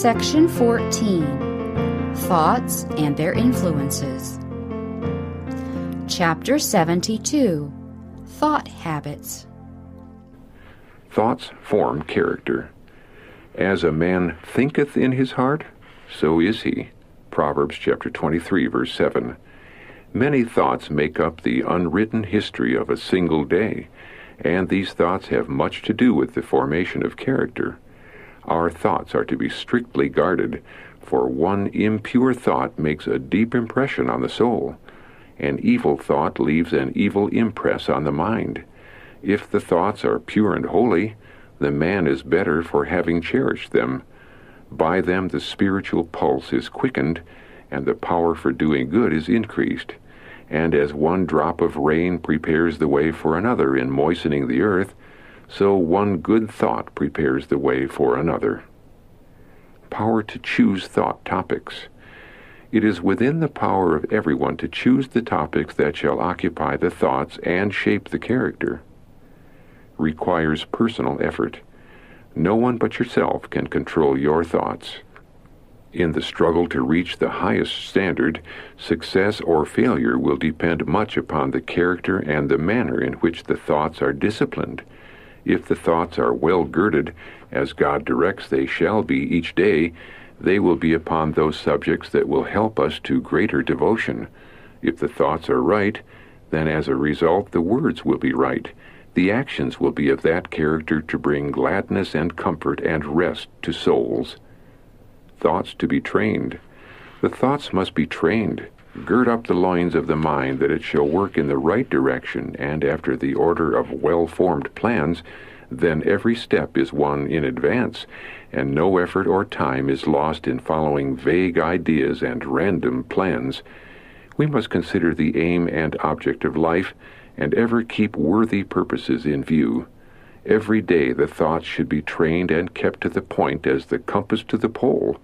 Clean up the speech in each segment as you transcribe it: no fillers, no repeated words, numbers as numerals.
Section 14. Thoughts and their influences. Chapter 72. Thought habits. Thoughts form character. As a man thinketh in his heart, so is he. Proverbs chapter 23, verse 7. Many thoughts make up the unwritten history of a single day, and these thoughts have much to do with the formation of character. Our thoughts are to be strictly guarded, for one impure thought makes a deep impression on the soul. An evil thought leaves an evil impress on the mind. If the thoughts are pure and holy, the man is better for having cherished them. By them the spiritual pulse is quickened, and the power for doing good is increased. And as one drop of rain prepares the way for another in moistening the earth, so one good thought prepares the way for another. Power to choose thought topics. It is within the power of everyone to choose the topics that shall occupy the thoughts and shape the character. Requires personal effort. No one but yourself can control your thoughts. In the struggle to reach the highest standard, success or failure will depend much upon the character and the manner in which the thoughts are disciplined. If the thoughts are well girded, as God directs they shall be each day, they will be upon those subjects that will help us to greater devotion. If the thoughts are right, then as a result the words will be right. The actions will be of that character to bring gladness and comfort and rest to souls. Thoughts to be trained. The thoughts must be trained. Gird up the loins of the mind that it shall work in the right direction and after the order of well-formed plans. Then every step is won in advance, and no effort or time is lost in following vague ideas and random plans. We must consider the aim and object of life, and ever keep worthy purposes in view. Every day the thoughts should be trained and kept to the point as the compass to the pole.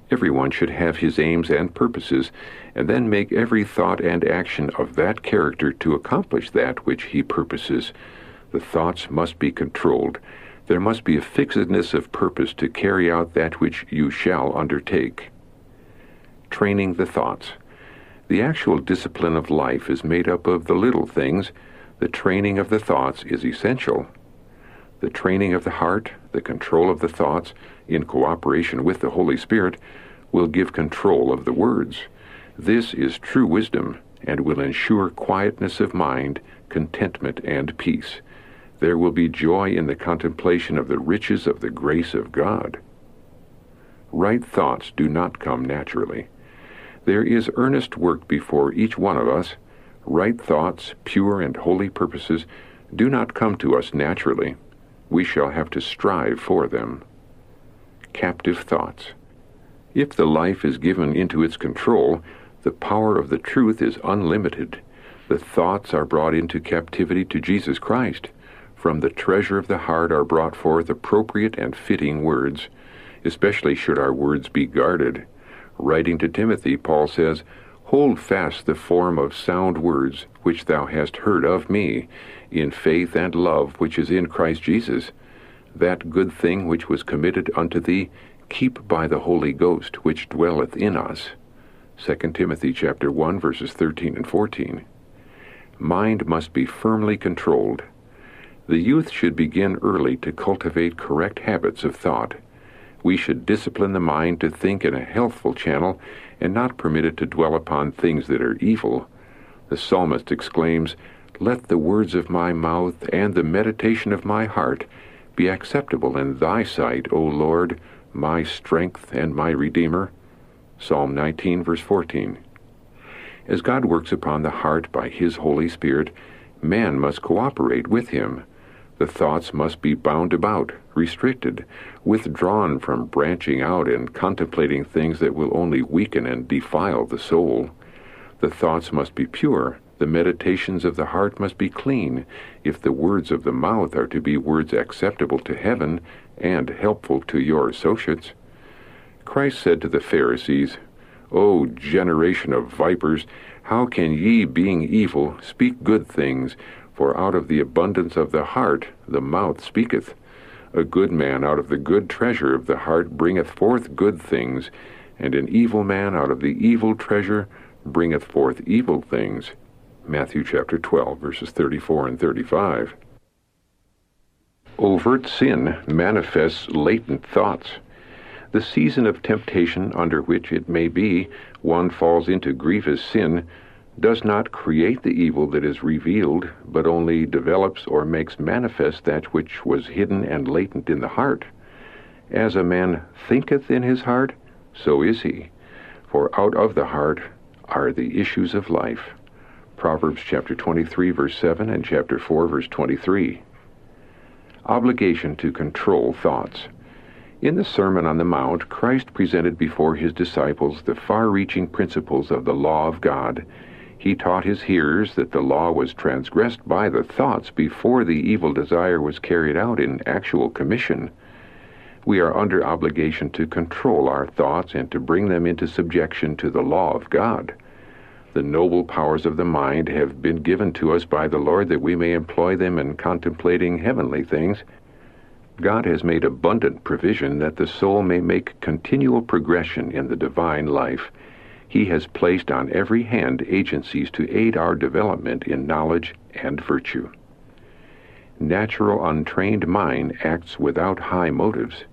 Everyone should have his aims and purposes, and then make every thought and action of that character to accomplish that which he purposes. The thoughts must be controlled. There must be a fixedness of purpose to carry out that which you shall undertake. Training the thoughts. The actual discipline of life is made up of the little things. The training of the thoughts is essential. The training of the heart, the control of the thoughts, in cooperation with the Holy Spirit, will give control of the words. This is true wisdom, and will ensure quietness of mind, contentment, and peace. There will be joy in the contemplation of the riches of the grace of God. Right thoughts do not come naturally. There is earnest work before each one of us. Right thoughts, pure and holy purposes, do not come to us naturally. We shall have to strive for them. Captive thoughts. If the life is given into its control, the power of the truth is unlimited. The thoughts are brought into captivity to Jesus Christ. From the treasure of the heart are brought forth appropriate and fitting words. Especially should our words be guarded. Writing to Timothy, Paul says, "Hold fast the form of sound words which thou hast heard of me, in faith and love which is in Christ Jesus. That good thing which was committed unto thee, keep by the Holy Ghost which dwelleth in us." 2 Timothy chapter 1, verses 13 and 14. Mind must be firmly controlled. The youth should begin early to cultivate correct habits of thought. We should discipline the mind to think in a healthful channel and not permit it to dwell upon things that are evil. The psalmist exclaims, "Let the words of my mouth and the meditation of my heart be acceptable in thy sight, O Lord, my strength and my Redeemer." Psalm 19, verse 14. As God works upon the heart by His Holy Spirit, man must cooperate with Him. The thoughts must be bound about, restricted, withdrawn from branching out and contemplating things that will only weaken and defile the soul. The thoughts must be pure. The meditations of the heart must be clean, if the words of the mouth are to be words acceptable to heaven and helpful to your associates. Christ said to the Pharisees, "O generation of vipers, how can ye, being evil, speak good things? For out of the abundance of the heart the mouth speaketh. A good man out of the good treasure of the heart bringeth forth good things, and an evil man out of the evil treasure bringeth forth evil things. Matthew chapter 12, verses 34 and 35. Overt sin manifests latent thoughts. The season of temptation under which it may be one falls into grievous sin does not create the evil that is revealed, but only develops or makes manifest that which was hidden and latent in the heart. As a man thinketh in his heart, so is he. For out of the heart are the issues of life. Proverbs chapter 23, verse 7, and chapter 4, verse 23. Obligation to control thoughts. In the Sermon on the Mount, Christ presented before his disciples the far-reaching principles of the law of God. He taught his hearers that the law was transgressed by the thoughts before the evil desire was carried out in actual commission. We are under obligation to control our thoughts and to bring them into subjection to the law of God. The noble powers of the mind have been given to us by the Lord that we may employ them in contemplating heavenly things. God has made abundant provision that the soul may make continual progression in the divine life. He has placed on every hand agencies to aid our development in knowledge and virtue. Natural untrained mind acts without high motives.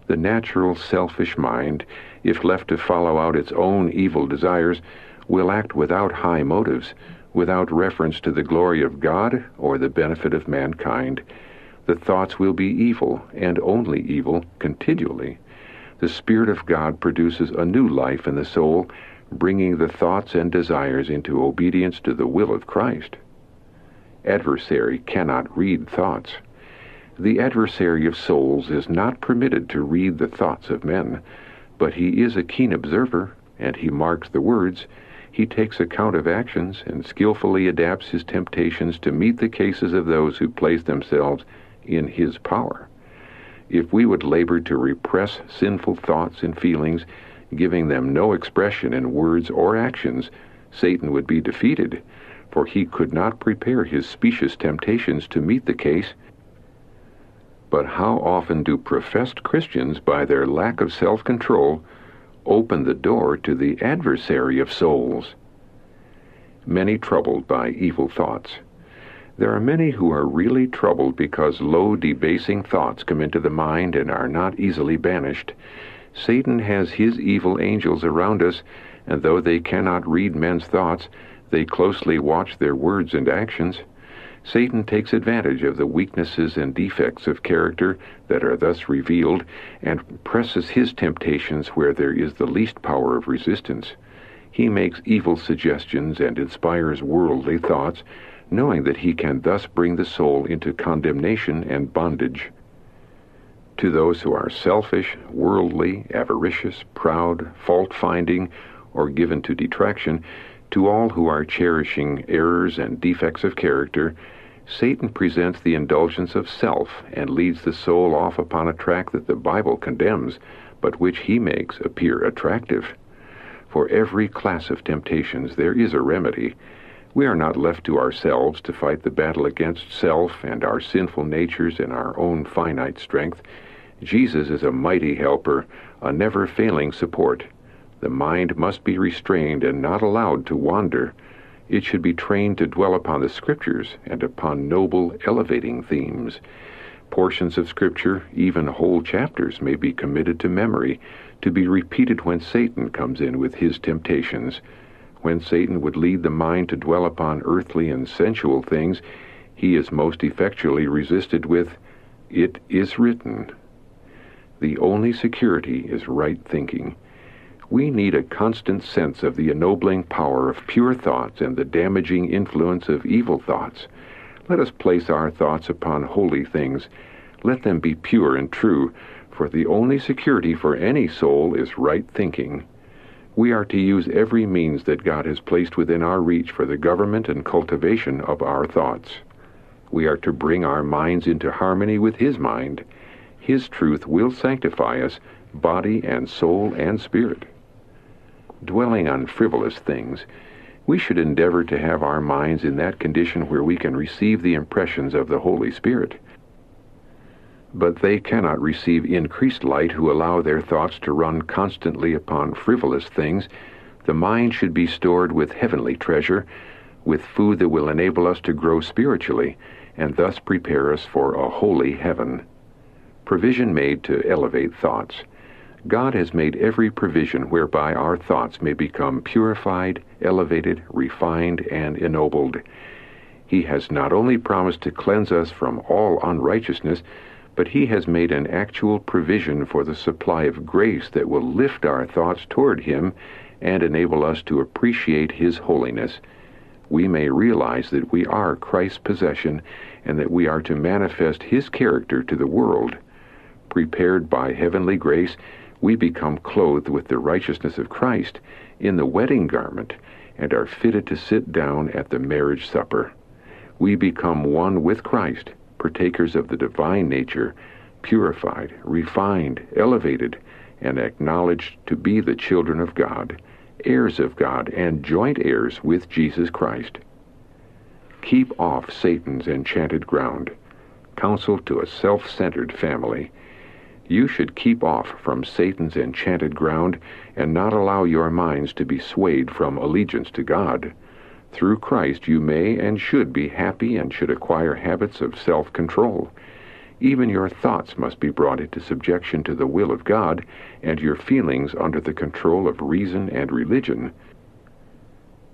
The natural selfish mind, if left to follow out its own evil desires, will act without high motives, without reference to the glory of God or the benefit of mankind. The thoughts will be evil, and only evil, continually. The Spirit of God produces a new life in the soul, bringing the thoughts and desires into obedience to the will of Christ. Adversary cannot read thoughts. The adversary of souls is not permitted to read the thoughts of men, but he is a keen observer, and he marks the words. He takes account of actions and skillfully adapts his temptations to meet the cases of those who place themselves in his power. If we would labor to repress sinful thoughts and feelings, giving them no expression in words or actions, Satan would be defeated, for he could not prepare his specious temptations to meet the case. But how often do professed Christians, by their lack of self-control, open the door to the adversary of souls? Many troubled by evil thoughts. There are many who are really troubled because low, debasing thoughts come into the mind and are not easily banished. Satan has his evil angels around us, and though they cannot read men's thoughts, they closely watch their words and actions. Satan takes advantage of the weaknesses and defects of character that are thus revealed and presses his temptations where there is the least power of resistance. He makes evil suggestions and inspires worldly thoughts, knowing that he can thus bring the soul into condemnation and bondage. To those who are selfish, worldly, avaricious, proud, fault-finding, or given to detraction, to all who are cherishing errors and defects of character, Satan presents the indulgence of self and leads the soul off upon a track that the Bible condemns, but which he makes appear attractive. For every class of temptations there is a remedy. We are not left to ourselves to fight the battle against self and our sinful natures in our own finite strength. Jesus is a mighty helper, a never-failing support. The mind must be restrained and not allowed to wander. It should be trained to dwell upon the Scriptures and upon noble, elevating themes. Portions of Scripture, even whole chapters, may be committed to memory, to be repeated when Satan comes in with his temptations. When Satan would lead the mind to dwell upon earthly and sensual things, he is most effectually resisted with, "It is written." The only security is right thinking. We need a constant sense of the ennobling power of pure thoughts and the damaging influence of evil thoughts. Let us place our thoughts upon holy things. Let them be pure and true, for the only security for any soul is right thinking. We are to use every means that God has placed within our reach for the government and cultivation of our thoughts. We are to bring our minds into harmony with His mind. His truth will sanctify us, body and soul and spirit. Dwelling on frivolous things, we should endeavor to have our minds in that condition where we can receive the impressions of the Holy Spirit. But they cannot receive increased light who allow their thoughts to run constantly upon frivolous things. The mind should be stored with heavenly treasure, with food that will enable us to grow spiritually, and thus prepare us for a holy heaven. Provision made to elevate thoughts. God has made every provision whereby our thoughts may become purified, elevated, refined, and ennobled. He has not only promised to cleanse us from all unrighteousness, but He has made an actual provision for the supply of grace that will lift our thoughts toward Him and enable us to appreciate His holiness. We may realize that we are Christ's possession and that we are to manifest His character to the world. Prepared by heavenly grace, we become clothed with the righteousness of Christ in the wedding garment and are fitted to sit down at the marriage supper. We become one with Christ, partakers of the divine nature, purified, refined, elevated, and acknowledged to be the children of God, heirs of God, and joint heirs with Jesus Christ. Keep off Satan's enchanted ground. Counsel to a self-centered family. You should keep off from Satan's enchanted ground and not allow your minds to be swayed from allegiance to God. Through Christ you may and should be happy and should acquire habits of self-control. Even your thoughts must be brought into subjection to the will of God, and your feelings under the control of reason and religion.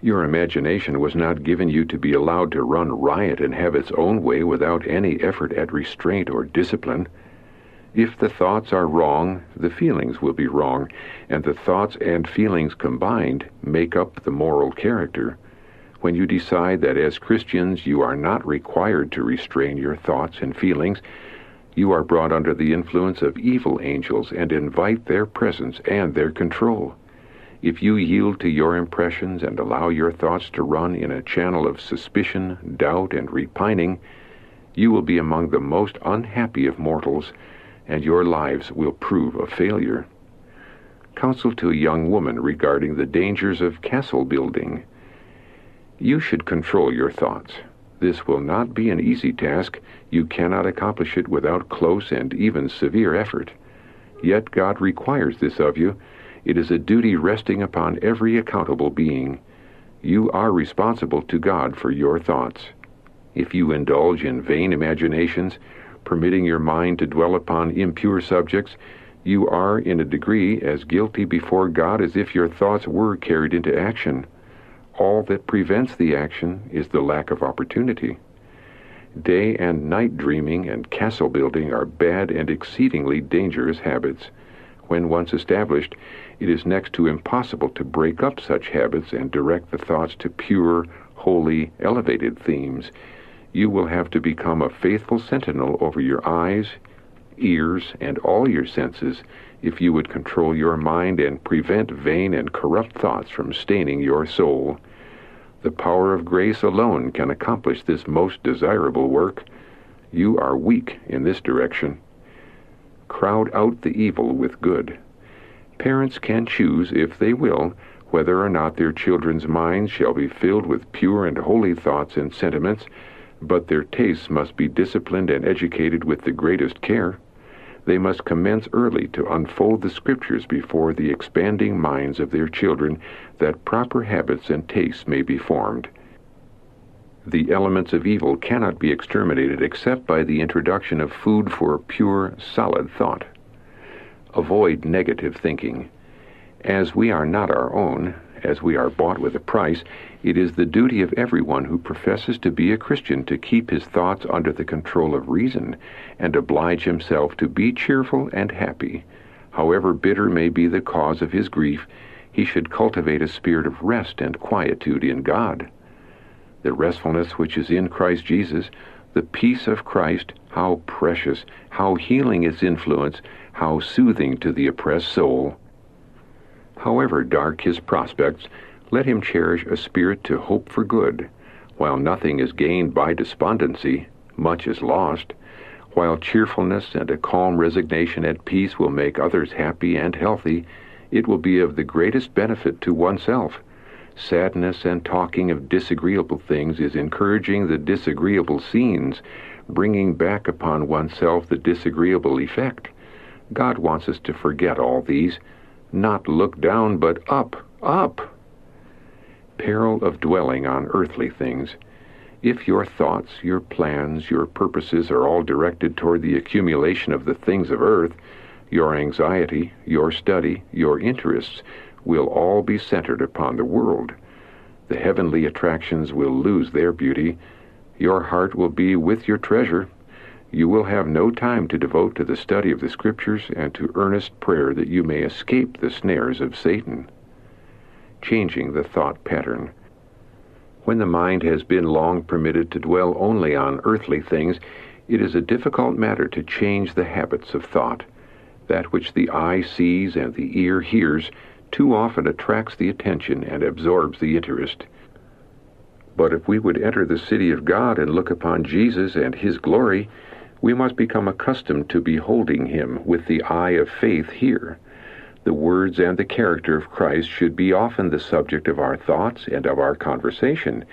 Your imagination was not given you to be allowed to run riot and have its own way without any effort at restraint or discipline. If the thoughts are wrong, the feelings will be wrong, and the thoughts and feelings combined make up the moral character. When you decide that as Christians you are not required to restrain your thoughts and feelings, you are brought under the influence of evil angels and invite their presence and their control. If you yield to your impressions and allow your thoughts to run in a channel of suspicion, doubt, and repining, you will be among the most unhappy of mortals, and your lives will prove a failure. Counsel to a young woman regarding the dangers of castle building. You should control your thoughts. This will not be an easy task. You cannot accomplish it without close and even severe effort. Yet God requires this of you. It is a duty resting upon every accountable being. You are responsible to God for your thoughts. If you indulge in vain imaginations, permitting your mind to dwell upon impure subjects, you are in a degree as guilty before God as if your thoughts were carried into action. All that prevents the action is the lack of opportunity. Day and night dreaming and castle building are bad and exceedingly dangerous habits. When once established, it is next to impossible to break up such habits and direct the thoughts to pure, holy, elevated themes. You will have to become a faithful sentinel over your eyes, ears, and all your senses if you would control your mind and prevent vain and corrupt thoughts from staining your soul. The power of grace alone can accomplish this most desirable work. You are weak in this direction. Crowd out the evil with good. Parents can choose, if they will, whether or not their children's minds shall be filled with pure and holy thoughts and sentiments, but their tastes must be disciplined and educated with the greatest care. They must commence early to unfold the Scriptures before the expanding minds of their children, that proper habits and tastes may be formed. The elements of evil cannot be exterminated except by the introduction of food for pure, solid thought. Avoid negative thinking. As we are not our own, as we are bought with a price, it is the duty of everyone who professes to be a Christian to keep his thoughts under the control of reason and oblige himself to be cheerful and happy. However bitter may be the cause of his grief, he should cultivate a spirit of rest and quietude in God. The restfulness which is in Christ Jesus, the peace of Christ, how precious, how healing its influence, how soothing to the oppressed soul. However dark his prospects, let him cherish a spirit to hope for good. While nothing is gained by despondency, much is lost. While cheerfulness and a calm resignation at peace will make others happy and healthy, it will be of the greatest benefit to oneself. Sadness and talking of disagreeable things is encouraging the disagreeable scenes bringing back upon oneself the disagreeable effect. God wants us to forget all these, not look down, but up, up. Peril of dwelling on earthly things. If your thoughts, your plans, your purposes are all directed toward the accumulation of the things of earth, your anxiety, your study, your interests will all be centered upon the world. The heavenly attractions will lose their beauty. Your heart will be with your treasure. You will have no time to devote to the study of the Scriptures and to earnest prayer that you may escape the snares of Satan. Changing the thought pattern. When the mind has been long permitted to dwell only on earthly things, it is a difficult matter to change the habits of thought. That which the eye sees and the ear hears too often attracts the attention and absorbs the interest. But if we would enter the city of God and look upon Jesus and His glory, we must become accustomed to beholding Him with the eye of faith here. The words and the character of Christ should be often the subject of our thoughts and of our conversation,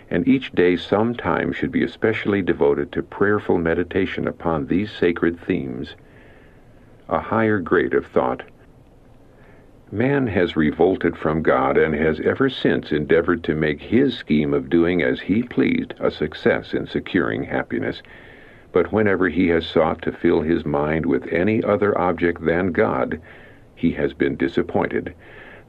and each day some time should be especially devoted to prayerful meditation upon these sacred themes. A higher grade of thought. Man has revolted from God and has ever since endeavored to make his scheme of doing as he pleased a success in securing happiness. But whenever he has sought to fill his mind with any other object than God, he has been disappointed.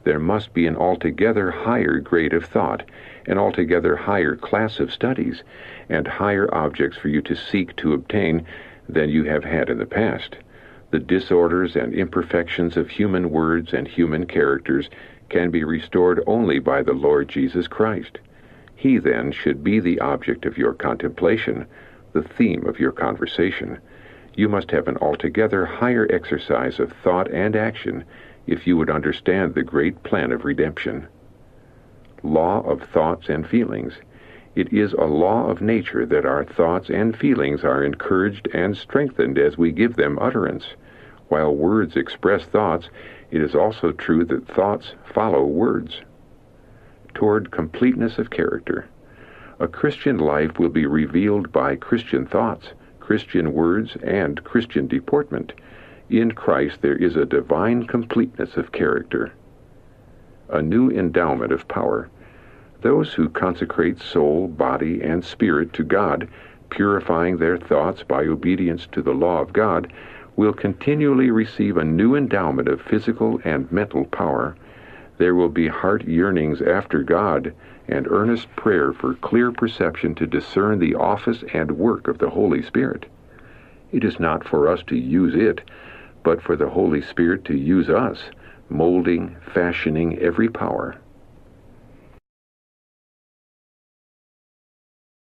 There must be an altogether higher grade of thought, an altogether higher class of studies, and higher objects for you to seek to obtain than you have had in the past. The disorders and imperfections of human words and human characters can be restored only by the Lord Jesus Christ. He then should be the object of your contemplation, the theme of your conversation. You must have an altogether higher exercise of thought and action if you would understand the great plan of redemption. Law of thoughts and feelings. It is a law of nature that our thoughts and feelings are encouraged and strengthened as we give them utterance. While words express thoughts, it is also true that thoughts follow words. Toward completeness of character. A Christian life will be revealed by Christian thoughts, Christian words, and Christian deportment. In Christ there is a divine completeness of character. A new endowment of power. Those who consecrate soul, body, and spirit to God, purifying their thoughts by obedience to the law of God, will continually receive a new endowment of physical and mental power. There will be heart yearnings after God, and earnest prayer for clear perception to discern the office and work of the Holy Spirit. It is not for us to use it, but for the Holy Spirit to use us, molding, fashioning every power.